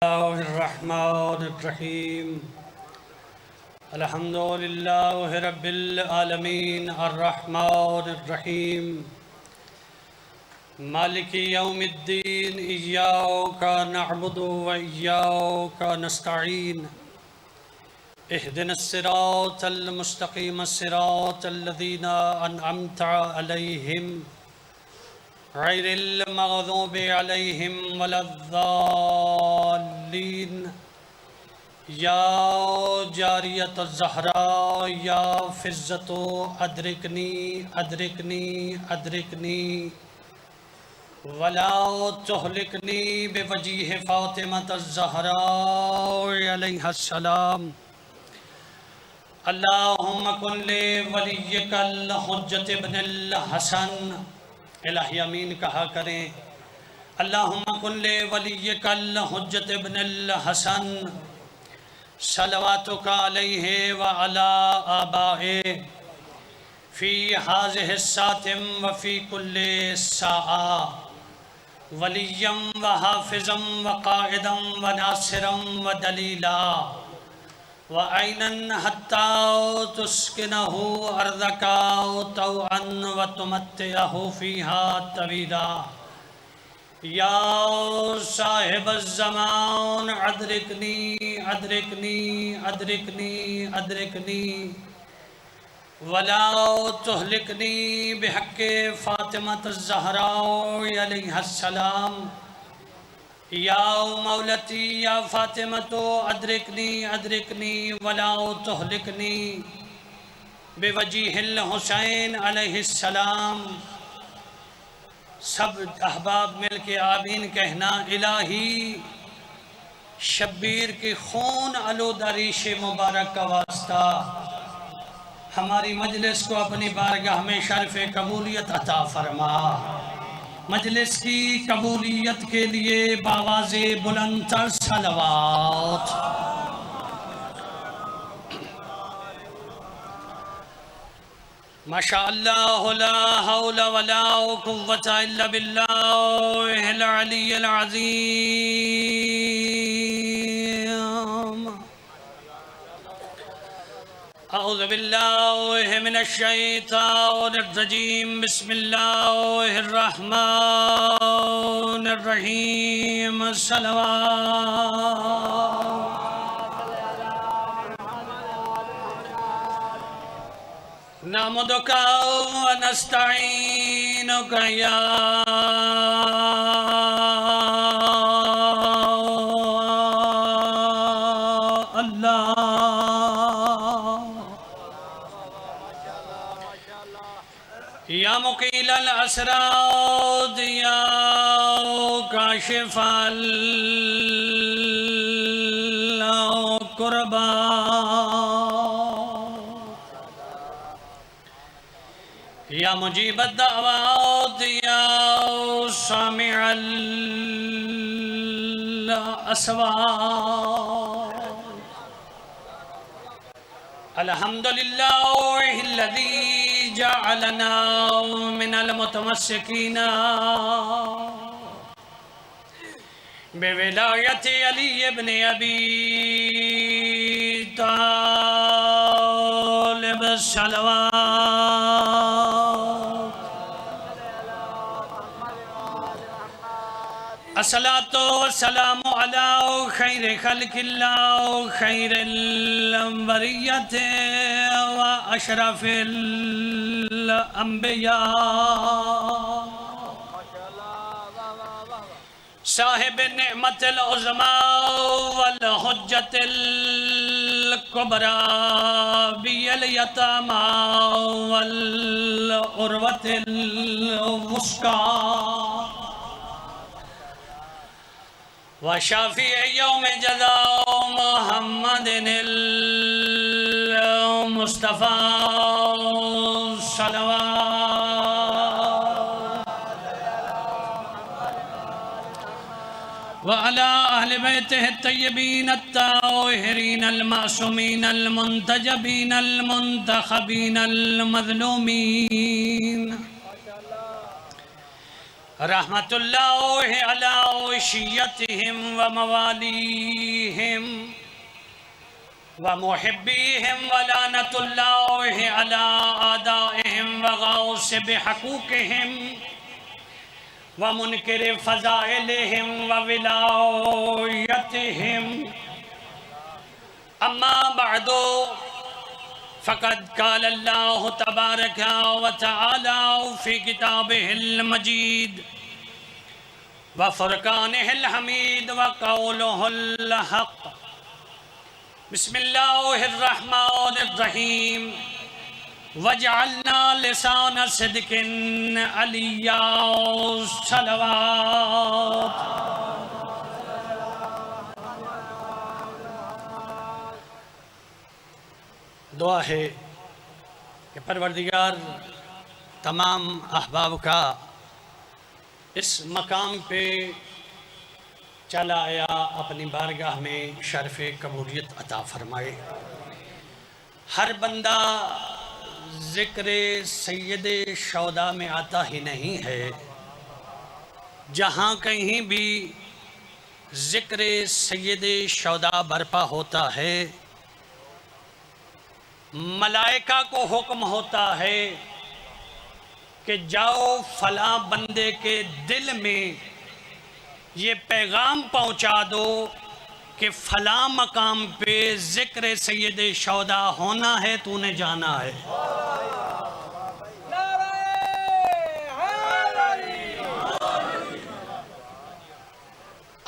बिस्मिल्लाहिर्रहमानिर्रहीम अल्हम्दुलिल्लाहि रब्बिल आलमीन अर्रहमानिर्रहीम मालिकी यौमिद्दीन इय्याका नअबुदु व इय्याका नस्तईन इहदिनस सिरातल मुस्तक़ीम सिरातल लज़ीना अनअमता अलैहिम गैरिल मग़ज़ूबि अलैहिम वलद्दाल्लीन या जारियत ज़हरा या फ़िज़्ज़तो अदरिकनी अदरिकनी अदरिकनी वला तुहलिकनी बिवजीह फ़ातिमत ज़हरा अलैहिस्सलाम। अल्लाहुम्मा कुन ले वलिय्यकल हुज्जत इब्निल हसन। इलाही अमीन कहा करें। अल्लाहुम्मा कुन ले वलिय्यकल हुज्जत इब्निल हसन सलवातुका अलैहि व अला आबाए फ़ी हाज़िहि सातिम व फ़ी कुल्लि साआ वलिय्यम व हाफ़िज़म व क़ाइदम व नासिरम व दलीला व ऐनन हत्ता तुस्किनहु अर्ज़का तौअन व तुमत्तिअहु फ़ीहा तवीला। या साहिबज़्ज़मान अदरिकनी अदरिकनी अदरिकनी अदरिकनी वला तुहलिकनी बिहक़्क़ि फ़ातिमत ज़हरा अलैहिस्सलाम। या मौलती या फ़ातिमतो अदरिकनी अदरिकनी वला तुहलिकनी बिवजीहिल हुसैन अलैहिस्सलाम। सब अहबाब मिल के आमीन कहना। इलाही शब्बीर की खून आलूदा रीश मुबारक का वास्ता हमारी मजलिस को अपनी बारगाह में शर्फ़ कबूलियत अता फरमा। मजलिस की कबूलियत के लिए बावाज़े बुलंद सलवात। माशाअल्लाह ला हौला वला कुव्वता इल्ला बिल्लाहिल अलिय्यिल अज़ीम। अऊज़ु बिल्लाहि मिनश शैतानिर रजीम। बिस्मिल्लाहिर रहमानिर रहीम। सलवात। नहमदुका व नस्तईनुका या या मुक़ीलल असराद या काशिफल कुर्बा या मुजीबद दावात या सामिअल अस्वात। अल्हम्दुलिल्लाहिल्लज़ी जअलना मिनल मुतमस्सिकीना बिविलायति अली इब्न अबी तालिब सलवात। अस्सलातु वस्सलामु अला खैर खल्क़िल्लाह खैरिल बरिय्यति व अशरफिल अंबिया साहिब निअमतिल उज़्मा वल हुज्जतिल कुबरा बियल यतामा वल उर्वतिल वुस्का व शाफ़ी यौम जज़ा मुहम्मदिनिल मुस्तफ़ा सलवात व अला अहले बैतिहि तय्यबीन अत्ताहिरीन अल मासूमीन अल मुंतजबीन अल मुंतखबीन अल मज़लूमीन रहमतुल्लाहि अला शिय्यतिहिम व मवालीहिम व मुहिब्बीहिम व लानतुल्लाहि अला आदाइहिम व गौस बिहक़ूक़िहिम व मुनकिर फ़ज़ाइलिहिम व विलायतिहिम। अम्मा बअदु फ़क़द क़ाल अल्लाहु तबारक व तआला फ़ी किताबिहिल मजीद व फ़ुरक़ानिहिल हमीद व क़ौलुहुल हक़। बिस्मिल्लाहिर रहमानिर रहीम। वजअलना लिसान सिद्क़िन अलिय्या सलवात। दुआ है कि परवरदिगार तमाम अहबाब का इस मकाम पे चला आया अपनी बारगाह में शर्फ़ कबूलियत अता फ़रमाए। हर बंदा ज़िक्र सैयद शौदा में आता ही नहीं है। जहाँ कहीं भी ज़िक्र सैयद शौदा बरपा होता है, मलाइका को हुक्म होता है कि जाओ फलां बंदे के दिल में ये पैगाम पहुंचा दो कि फलां मकाम पे ज़िक्र सैयद शौदा होना है, तूने जाना है।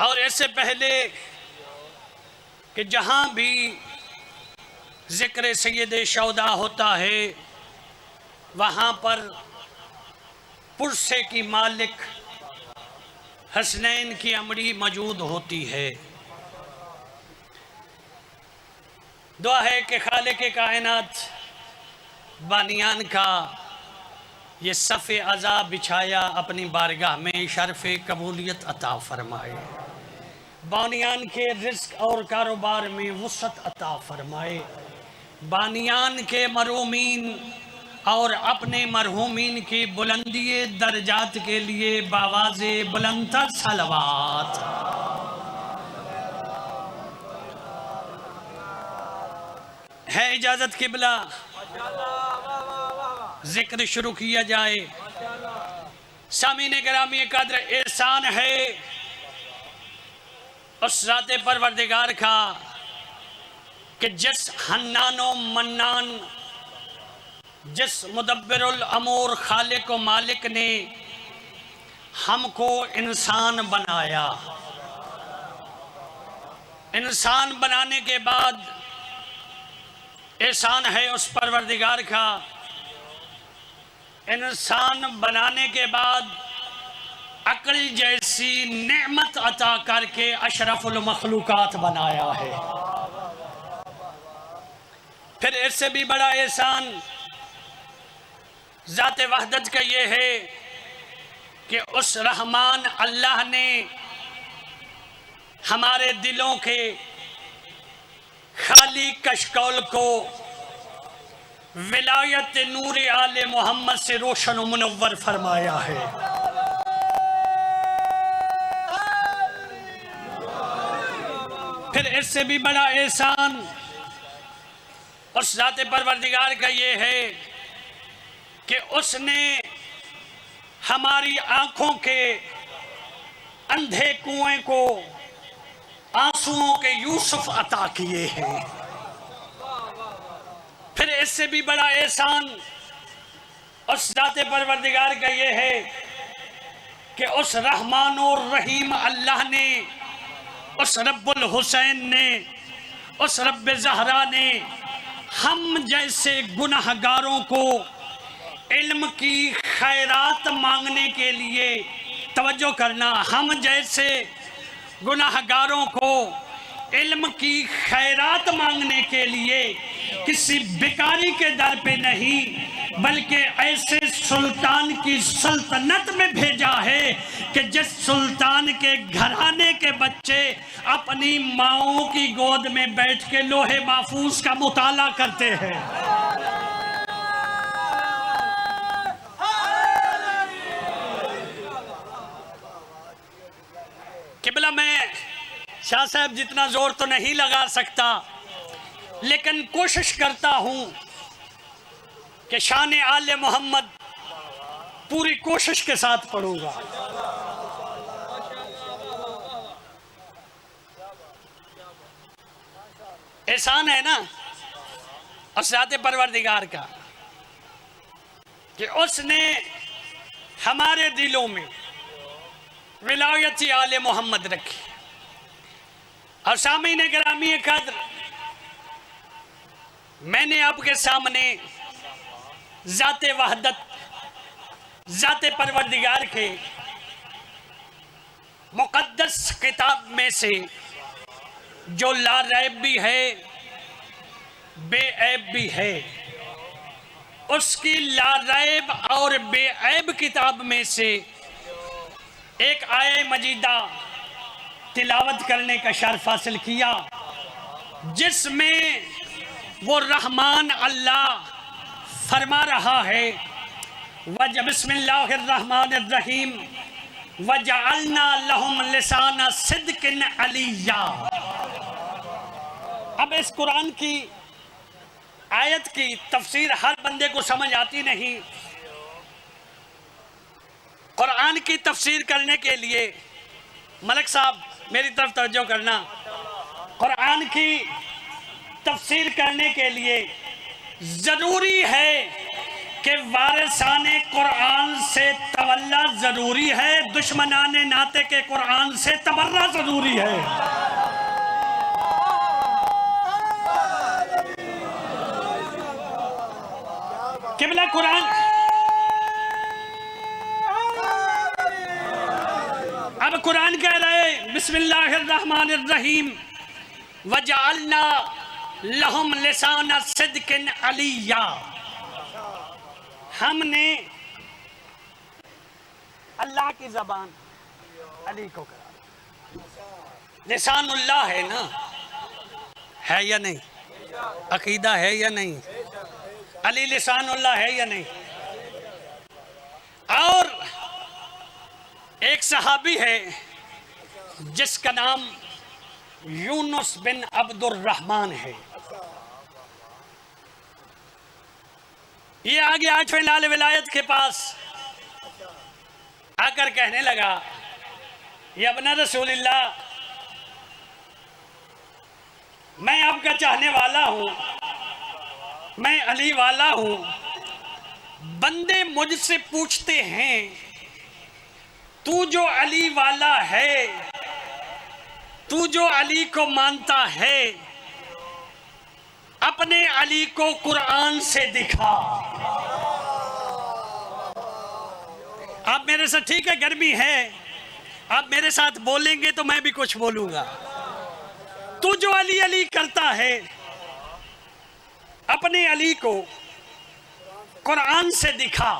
और इससे पहले कि जहां भी ज़िक्र सैयद शौदा होता है, वहाँ पर पुरसे की मालिक हसनैन की अमड़ी मौजूद होती है। दुआ है कि खालिक कायनात बानियान का ये सफ़े अज़ा बिछाया अपनी बारगाह में शर्फ़ कबूलियत अता फ़रमाए। बानियान के रिज़्क़ और कारोबार में वुसअत अता फ़रमाए। बानियान के मरूमीन और अपने मरहूमीन की बुलंदी दर्जात के लिए बावाज़े बुलंदतर सलवात। है इजाज़त किबला, ज़िक्र शुरू किया जाए। सामीने गिरामी कद्र एहसान है उस ज़ाते परवरदिगार का कि जिस हन्नानो मन्नान, जिस मुदब्बिरुल अमूर खालिक व मालिक ने हमको इंसान बनाया। इंसान बनाने के बाद एहसान है उस परवरदिगार का, इंसान बनाने के बाद अक्ल जैसी नेमत अता करके अशरफुल मखलूकात बनाया है। फिर इससे भी बड़ा एहसान ज़ाते वहदत का ये है कि उस रहमान अल्लाह ने हमारे दिलों के खाली कशकौल को विलायत नूर आले मोहम्मद से रोशन व मुनव्वर फरमाया है। फिर इससे भी बड़ा एहसान उस ज़ाते परवरदिगार का ये है कि उसने हमारी आंखों के अंधे कुएं को आंसुओं के यूसुफ अता किए हैं। फिर इससे भी बड़ा एहसान उस ज़ाते परवरदिगार का ये है कि उस रहमान और रहीम अल्लाह ने, उस रब्बुल हुसैन ने, उस रब्बे ज़हरा ने हम जैसे गुनहगारों को इल्म की खैरात मांगने के लिए, तवज्जो करना, हम जैसे गुनाहगारों को इल्म की खैरात मांगने के लिए किसी भिखारी के दर पे नहीं बल्कि ऐसे सुल्तान की सल्तनत में भेजा है कि जिस सुल्तान के घराने के बच्चे अपनी माओं की गोद में बैठ के लोहे महफूज का मुताला करते हैं। शाह साहब जितना जोर तो नहीं लगा सकता, लेकिन कोशिश करता हूं कि शान आले मोहम्मद पूरी कोशिश के साथ पढ़ूंगा। एहसान है ना असरात परवरदिगार का कि उसने हमारे दिलों में विलायत आले मोहम्मद रखी। और सामीन गिरामी कद्र, मैंने आपके सामने ज़ाते वहदत, ज़ाते परवरदिगार के मुक़द्दस किताब में से जो लारैब भी है बेऐब भी है, उसकी लारैब और बेऐब किताब में से एक आये मजीदा तिलावत करने का शर्फ हासिल किया, जिसमें वो रहमान अल्लाह फरमा रहा है वज बिस्मिल्लाहिर्रहमानिर्रहीम वजअलना लहुम लिसाना सिद्किन अलिया। अब इस कुरान की आयत की तफसीर हर बंदे को समझ आती नहीं। कुरान की तफसीर करने के लिए मलिक साहब मेरी तरफ तवज्जो करना, कुरान की तफसीर करने के लिए ज़रूरी है कि वारिसाने कुरान से तवल्ला ज़रूरी है, दुश्मनाने नाते के कुरान से तबर्रा ज़रूरी है। किबला कुरान, अब कुरान कह रहे बिस्मिल्लाहिर्रहमानिर्रहीम वजअलना लहुम लिसाना सिद्किन अलिया। हमने अल्लाह की ज़बान अली को करा। लिसानुल्लाह है ना, है या नहीं? अकीदा है या नहीं? अली लिसानुल्लाह है या नहीं? और एक सहाबी है जिसका नाम यूनुस बिन अब्दुर रहमान है। ये आगे 8वें लाल विलायत के पास आकर कहने लगा, ये अपना रसूलुल्लाह, मैं आपका चाहने वाला हूं, मैं अली वाला हूं। बंदे मुझसे पूछते हैं तू जो अली वाला है, तू जो अली को मानता है, अपने अली को कुरान से दिखा। आप मेरे साथ, ठीक है गर्मी है, आप मेरे साथ बोलेंगे तो मैं भी कुछ बोलूंगा। तू जो अली अली करता है, अपने अली को कुरान से दिखा।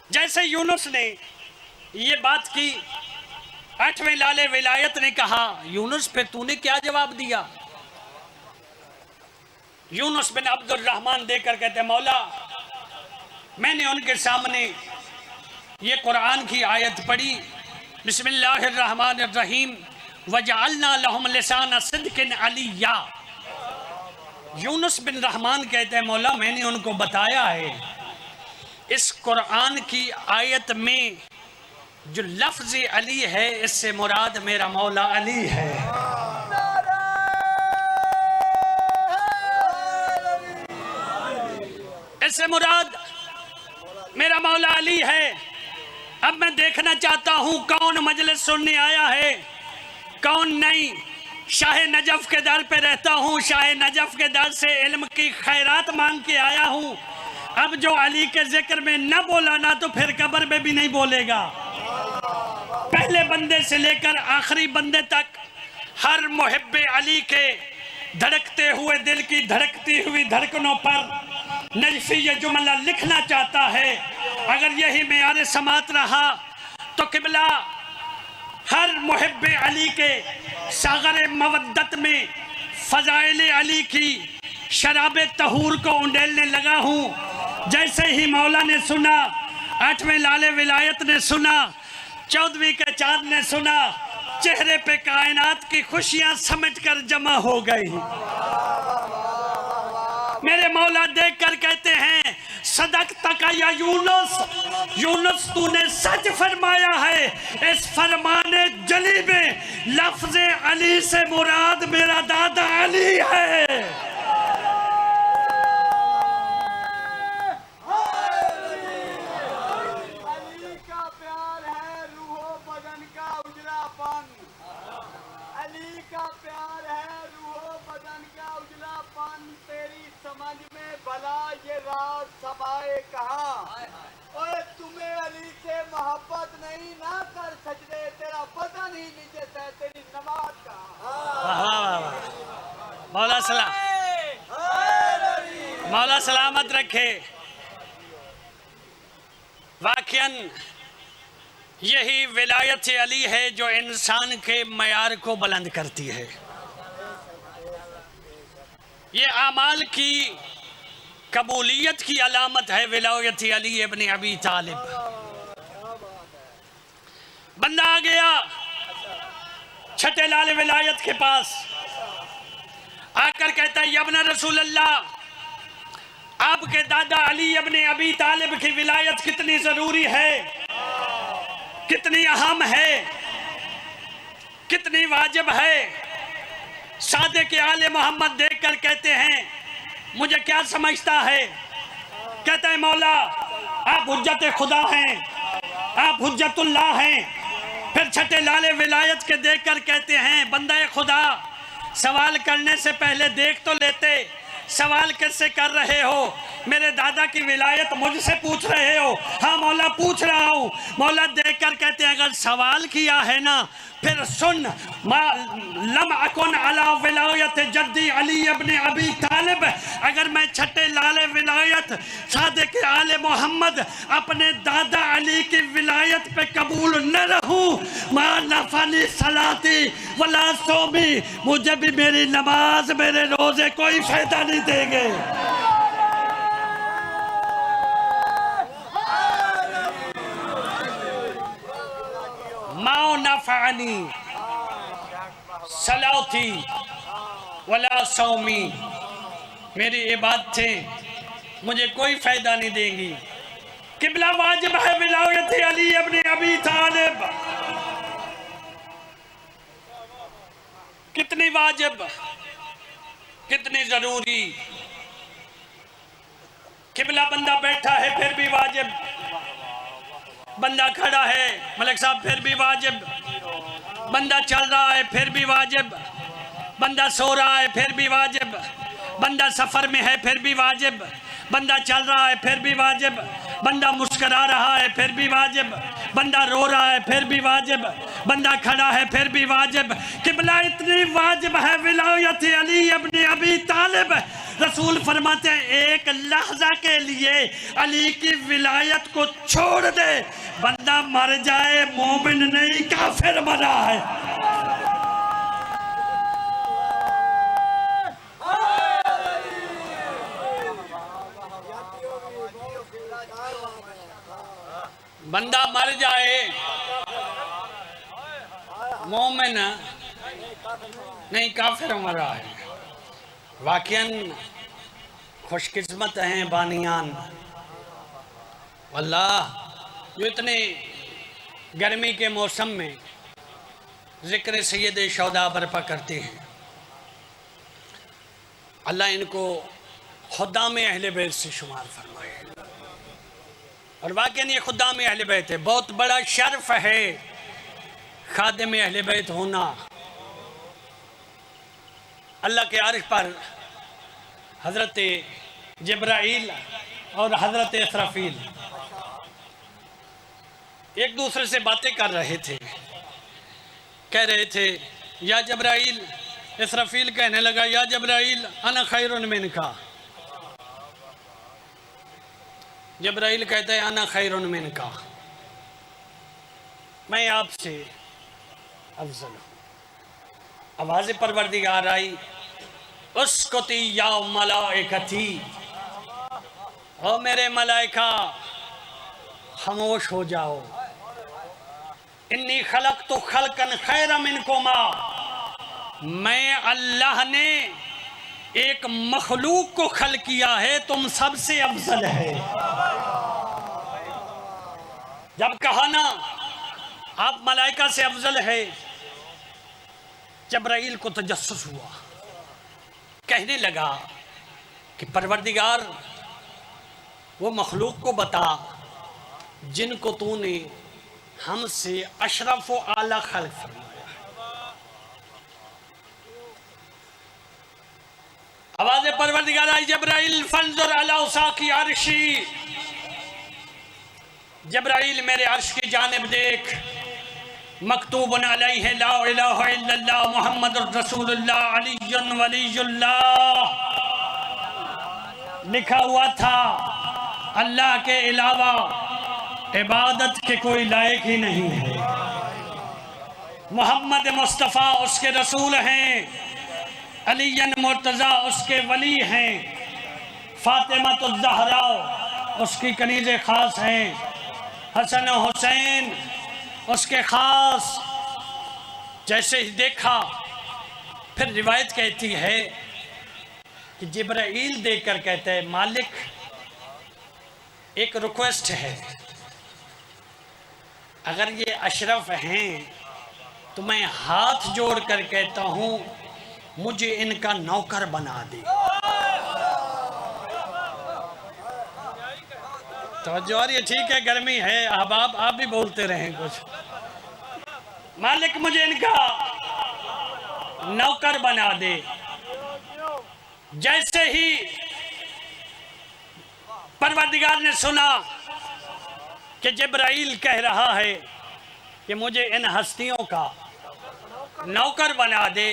जैसे यूनुस ने ये बात की, 8वें लाले विलायत ने कहा, यूनुस पे तूने क्या जवाब दिया? यूनुस बिन अब्दुर रहमान देकर कहते, मौला मैंने उनके सामने ये कुरान की आयत पढ़ी, बिस्मिल्लाहिर्रहमानिर्रहीम वजअलना लहुम लिसाना सिद्किन अलिया। यूनुस बिन रहमान कहते हैं, मौला मैंने उनको बताया है इस कुरान की आयत में जो लफ्ज़ अली है, इससे मुराद मेरा मौला अली है। इससे मुराद मेरा मौला अली है। अब मैं देखना चाहता हूं कौन मजलिस सुनने आया है, कौन नहीं। शाह नजफ के दर पे रहता हूँ, शाह नजफ के दर से इल्म की खैरात मांग के आया हूँ। अब जो अली के जिक्र में न बोला ना तो फिर कब्र में भी नहीं बोलेगा। पहले बंदे से लेकर आखिरी बंदे तक हर मुहिब्बे अली के धड़कते हुए दिल की धड़कती हुई धड़कनों पर नजफी ये जुमला लिखना चाहता है। अगर यही मेयार समात रहा तो किबला हर मुहिब्बे अली के सागर मवद्दत में फ़ज़ाइल अली की शराब तहूर को उंडेलने लगा हूँ। जैसे ही मौला ने सुना, 8वें लाले विलायत ने सुना, 14वीं के चाँद ने सुना, चेहरे पे कायनात की खुशियां समेट कर जमा हो गई। मेरे मौला देख कर कहते हैं सदक तका या यूनुस, यूनुस तूने सच फरमाया है। इस फरमाने जली में लफ्ज़ अली से मुराद मेरा दादा अली है। अली का प्यार है रूहो बदन का उजलापन, अली का प्यार है रूहो बदन का उजलापन। तेरी समझ में भला ये राज समाए कहाँ। ओए तुम्हें अली से मोहब्बत नहीं ना कर सजदे, तेरा पता नहीं नीचे से तेरी नमाज कहाँ। मौला सलाम, मौला सलामत रखे। वाकईन यही विलायत अली है जो इंसान के मयार को बुलंद करती है। ये आमाल की कबूलियत की अलामत है विलायत अली इब्न अबी तालिब। बंदा आ गया छठे लाल विलायत के पास, आकर कहता है यब्न रसूल अल्लाह, आपके दादा अली इब्न अबी तालिब की विलायत कितनी जरूरी है, कितनी अहम है, कितनी वाजिब है। सादे के आले मोहम्मद देखकर कहते हैं मुझे क्या समझता है। कहता है मौला आप हुज्जत खुदा हैं, आप हुज्जतुल्लाह हैं। फिर छठे लाले विलायत के देखकर कहते हैं बंदा खुदा, सवाल करने से पहले देख तो लेते, सवाल कैसे कर रहे हो। मेरे दादा की विलायत मुझसे पूछ रहे हो। हाँ मौला पूछ रहा हूँ। मौला देखकर कहते हैं अगर सवाल किया है ना फिर सुन, लम अकुन अला विलायत जद्दी अली इब्न अबी तालिब, अगर मैं छठे लाले विलायत सादे के आले मोहम्मद अपने दादा अली की विलायत पे कबूल न रहूं, मा नफली सलाती वला सोमी, मुझे भी मेरी नमाज मेरे रोजे कोई फायदा नहीं देंगे। माओ नफानी सलाती वला सौमी, मेरी इबादतें मुझे कोई फायदा नहीं देंगी। किबला वाजिब है विलायत अली इब्न अबी तालिब। कितनी वाजिब, कितनी जरूरी। किबला बंदा बैठा है फिर भी वाजिब, बंदा खड़ा है मलिक साहब फिर भी वाजिब, बंदा चल रहा है फिर भी वाजिब, बंदा सो रहा है फिर भी वाजिब, बंदा सफर में है फिर भी वाजिब, बंदा चल रहा है फिर भी वाजिब, बंदा मुस्करा रहा है फिर भी वाजिब, बंदा रो रहा है फिर भी वाजिब, बंदा खड़ा है फिर भी वाजिब। किबला इतनी वाजिब है विलायत अली इब्न अबी तालिब। रसूल फरमाते हैं एक लहजा के लिए अली की विलायत को छोड़ दे, बंदा मर जाए मोमिन नहीं काफिर मरा है। बंदा मर जाए मोमिन नहीं काफिर मरा है। वाकईन खुशकिस्मत हैं बानियान अल्लाह जो इतने गर्मी के मौसम में ज़िक्र सैयद शौदा बर्पा करते हैं। अल्लाह इनको खुद्दाम अहले बैत से शुमार फरमाए। और वाकई ये खुद्दाम अहले बैत है, बहुत बड़ा शर्फ है खादिम अहले बैत होना। अल्लाह के अर्श पर हज़रत जिब्राईल और हज़रत इसराफील एक दूसरे से बातें कर रहे थे। कह रहे थे या जिब्राईल, इसराफील कहने लगा या जिब्राईल अना खैरुन मिनका। जिब्राईल कहता है अना खैरुन मिनका, मैं आपसे अफजल हूँ। आवाज़ परवरदिगार आई उसकुती या मलाइकती, ओ मेरे मलाइका खामोश हो जाओ। इन्नी खलक तो खलकन खैर मिनकुमा, मैं अल्लाह ने एक मखलूक को खल किया है, तुम सबसे अफजल है। जब कहा ना आप मलाइका से अफजल है, जब्राइल को तजस्सुस हुआ, कहने लगा कि परवरदिगार वो मखलूक को बता जिनको तूने हमसे अशरफ व आला खल्क फरमाया। आवाज़ परवरदिगार आई, जब्राइल फंजुर अला उसाकी अर्शी, जब्राइल मेरे अर्श की जानिब देख, मकतूबुन अलैहि ला इलाहा इल्लल्लाह मुहम्मदुर रसूलुल्लाह अलीयुन वलीयुल्लाह, लिखा हुआ था अल्लाह के अलावा इबादत के कोई लायक ही नहीं है। मोहम्मद मुस्तफ़ा उसके रसूल हैं, अलीयन मुर्तज़ा उसके वली हैं, फातिमातुज़ ज़हरा उसकी कनीज़े ख़ास हैं, हसन हुसैन उसके ख़ास। जैसे ही देखा, फिर रिवायत कहती है कि जिब्राईल देखकर कहते हैं, मालिक एक रिक्वेस्ट है, अगर ये अशरफ हैं तो मैं हाथ जोड़कर कहता हूँ मुझे इनका नौकर बना दे। तो जो ये ठीक है, गर्मी है, अब आप भी बोलते रहें कुछ। मालिक मुझे इनका नौकर बना दे। जैसे ही परवरदिगार ने सुना कि जिब्राईल कह रहा है कि मुझे इन हस्तियों का नौकर बना दे,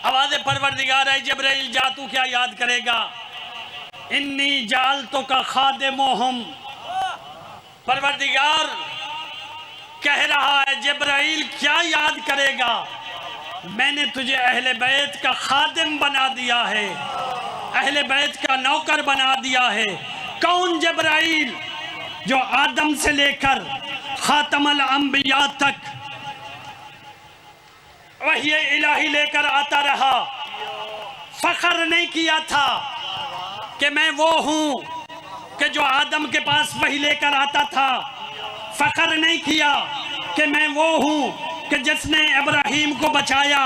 आवाज़ परवरदिगार आई, जिब्राईल जा तू क्या याद करेगा, इन्नी जाल तो का खादिमुहुम। परवरदिगार कह रहा है जिब्राईल क्या याद करेगा, मैंने तुझे अहले बैत का खादिम बना दिया है, अहले बैत का नौकर बना दिया है। कौन जिब्राईल? जो आदम से लेकर खातमुल अंबिया तक वही इलाही लेकर आता रहा। फख्र नहीं किया था कि मैं वो हूँ कि जो आदम के पास वही लेकर आता था। फख्र नहीं किया कि मैं वो हूँ कि जिसने इब्राहीम को बचाया।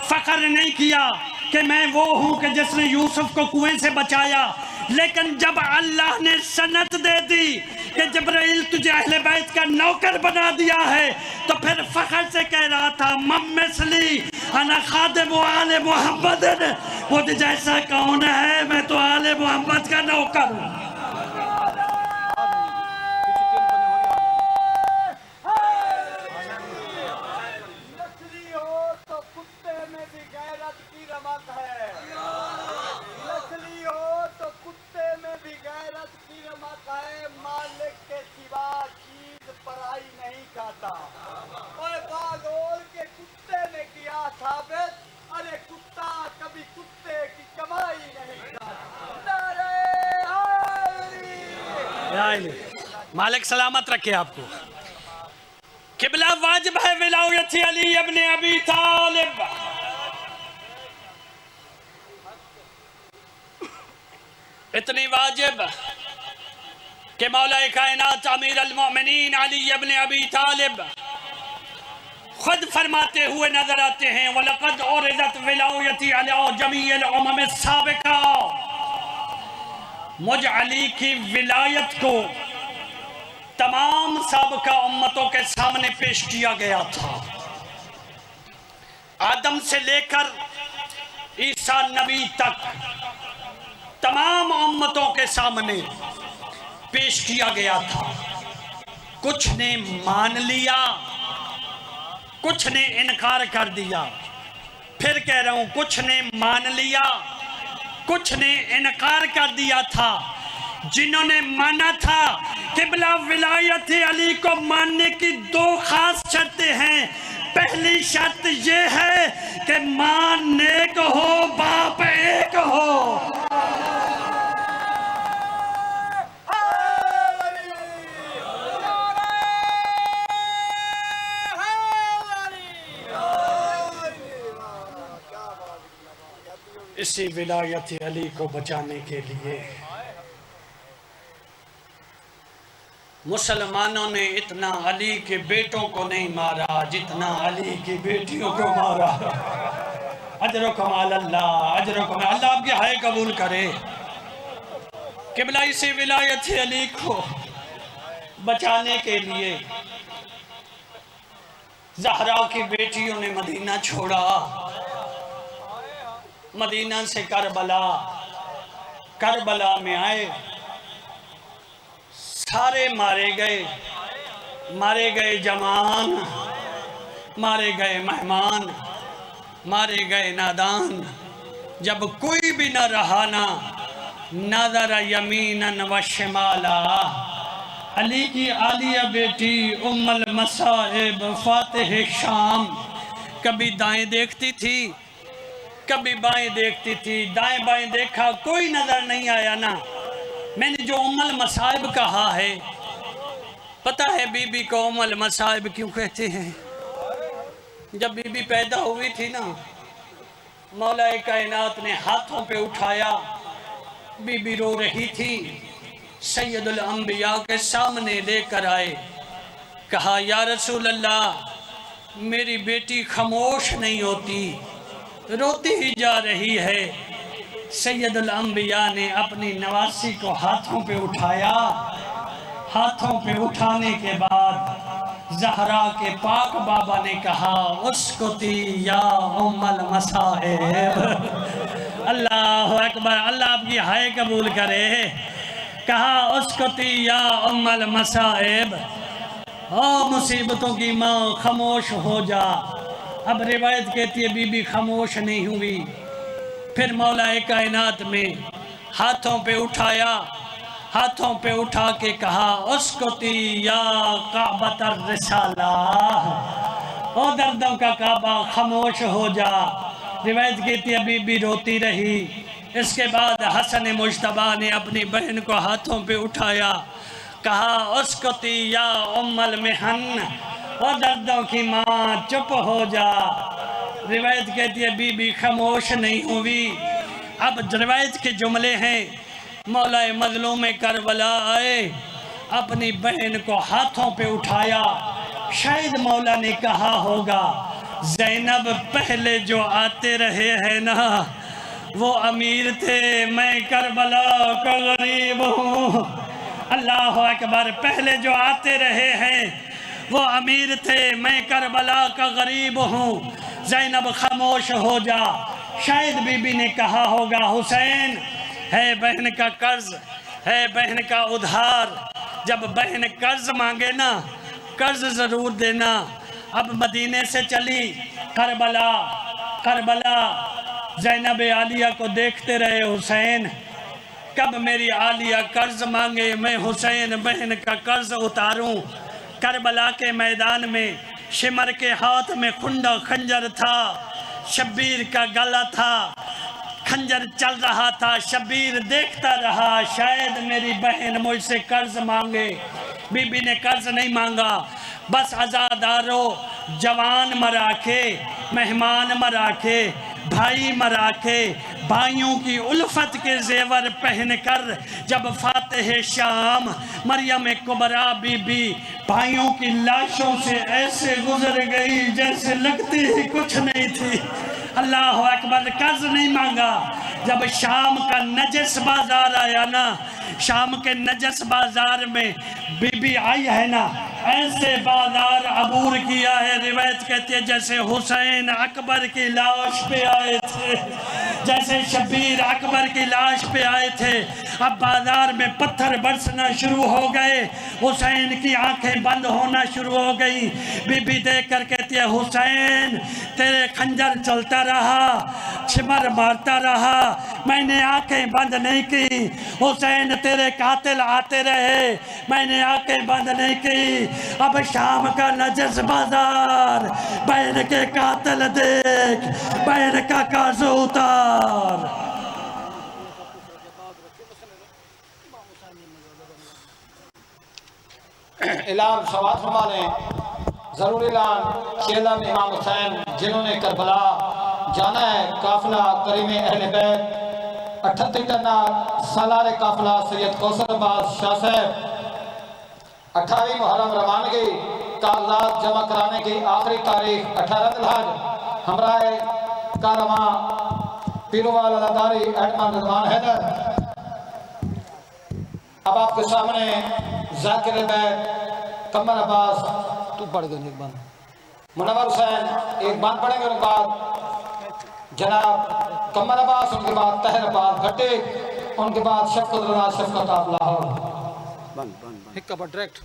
फख्र नहीं किया कि मैं वो हूँ कि जिसने यूसुफ को कुएं से बचाया। लेकिन जब अल्लाह ने सनत दे दी कि जिब्राईल तुझे अहले बैत का नौकर बना दिया है, तो फिर फख्र से कह रहा था मम्मसली अना खादिम आले मोहम्मद, मुझे जैसा कौन है, मैं तो आले मोहम्मद का नौकर हूँ। मालिक सलामत रखे आपको। किबला वाजिब है विलायत अली इब्न अबी तालिब। इतनी वाजिब कि मौला कायनात अमीर अल मोमिनीन अली इब्न अबी तालिब खुद फरमाते हुए नजर आते हैं, वलक़द उरिदत विलायती अला जमीअल उमम साबिका। मुझ अली की विलायत को तमाम साबिका उम्मतों के सामने पेश किया गया था। आदम से लेकर ईसा नबी तक तमाम उम्मतों के सामने पेश किया गया था। कुछ ने मान लिया, कुछ ने इनकार कर दिया। फिर कह रहा हूं, कुछ ने मान लिया, कुछ ने इनकार कर दिया था। जिन्होंने माना था, किबला विलायत अली को मानने की दो खास शर्तें हैं। पहली शर्त यह है कि मां नेक हो, बाप एक हो। इसी विलायत अली को बचाने के लिए मुसलमानों ने इतना अली के बेटों को नहीं मारा जितना अली की बेटियों को मारा। अजर कमाल अल्लाह, अजर कमाल अल्लाह आपकी हाय कबूल करे। किबला इसी विलायत अली को बचाने के लिए ज़हरा की बेटियों ने मदीना छोड़ा, मदीना से करबला में आए, सारे मारे गए जवान, मारे गए मेहमान, मारे गए नादान। जब कोई भी न रहा ना नज़र यमीनन व शिमाला, अली की आलिया बेटी उम्मुल मसाइब फातिह शाम कभी दाएं देखती थी, कभी बाएं देखती थी। दाएं बाएं देखा, कोई नजर नहीं आया ना। मैंने जो उम्मुल मसाइब कहा है, पता है बीबी को उम्मुल मसाइब क्यों कहते हैं? जब बीबी पैदा हुई थी ना, मौला कायनात ने हाथों पे उठाया, बीबी रो रही थी, सैयदुल अंबिया के सामने लेकर आए, कहा या रसूल अल्लाह मेरी बेटी खामोश नहीं होती, रोती ही जा रही है। सैयदुल अंबिया ने अपनी नवासी को हाथों पे उठाया। हाथों पे उठाने के बाद ज़हरा के पाक बाबा ने कहा उसकुती या उम्मुल मसाइब। अल्लाह अकबर, अल्लाह आपकी हाय कबूल करे। कहा उसकुती या उम्मुल मसाइब, ओ मुसीबतों की माँ खामोश हो जा। अब रिवायत कहती है बीबी खामोश नहीं हुई। फिर मौला कायनात में हाथों पे उठाया, हाथों पे उठा के कहा उसकुती या काबतर रिसाला, ओ दर्दों का काबा खामोश हो जा। रिवायत कहती है बीबी रोती रही। इसके बाद हसन मुश्तबा ने अपनी बहन को हाथों पे उठाया, कहा उसकुती या उम्मुल मिहन, ओ दर्दों की माँ चुप हो जा। रिवायत कहती है बीबी खामोश नहीं हुई। अब रिवायत के जुमले हैं, मौला मजलूम करबला आए, अपनी बहन को हाथों पे उठाया। शायद मौला ने कहा होगा ज़ैनब पहले जो आते रहे हैं ना वो अमीर थे, मैं करबला का गरीब हूँ। अल्लाह अकबर, पहले जो आते रहे हैं वो अमीर थे, मैं करबला का गरीब हूँ। ज़ैनब खामोश हो जा। शायद बीबी ने कहा होगा हुसैन है बहन का कर्ज, है बहन का उधार, जब बहन कर्ज मांगे ना कर्ज ज़रूर देना। अब मदीने से चली करबला, ज़ैनब आलिया को देखते रहे हुसैन कब मेरी आलिया कर्ज मांगे, मैं हुसैन बहन का कर्ज उतारूं। करबला के मैदान में शिमर के हाथ में खुंडा खंजर था, शब्बीर का गला था, खंजर चल रहा था। शब्बीर देखता रहा शायद मेरी बहन मुझसे कर्ज मांगे। बीबी ने कर्ज नहीं मांगा, बस आज़ादारो जवान मरा के, मेहमान मरा के, भाई मरा के, भाइयों की उल्फत के जेवर पहन कर जब फातिह शाम मरियम कुबरा बीबी भाइयों की लाशों से ऐसे गुजर गई जैसे लगती ही कुछ नहीं थी। अल्लाह अकबर, कर्ज नहीं मांगा। जब शाम का नजस बाजार आया ना, शाम के नजस बाजार में बीबी आई है ना, ऐसे बाजार अबूर किया है। रिवायत कहती है जैसे हुसैन अकबर की लाश पे आए थे, जैसे शब्बीर अकबर की लाश पे आए थे। अब बाजार में पत्थर बरसना शुरू हो गए, हुसैन की आंखें बंद होना शुरू हो गई। बीबी देख कर कहती है हुसैन तेरे खंजर चलता रहा, शिमर मारता रहा, मैंने आंखें बंद नहीं की। हुसैन तेरे कातिल आते रहे, मैंने आंखें बंद नहीं की। अब शाम का नजस बाजार, बहन के कातिल देख, बहन का कर्ज उतार। इलाम सवात फरमा लें, ज़रूर इलाम कि इमाम हुसैन जिन्होंने करबला जाना है काफिला करीमे अहले बैत 38 टन्ना सालारे काफिला सैयद कौसर अब्बास शाह साहब 28 मुहर्रम रवानगी कागजात जमा कराने की आखिरी तारीख 18 दिलहज हमराए कारवां पीरोवाल अदाकारी एडमंड रजवान हैदर। अब आपके सामने जाकिर बैत कमर अब्बास तू पढ़ दो एक बार मुनव्वर हुसैन एक बात पढ़ेंगे उनके बाद जनाब कमर अब्बास उनके बाद तहर अब्बास भट्टे उनके बाद शफकत रजा शफकत आप लाहौर एक कबर डायरेक्ट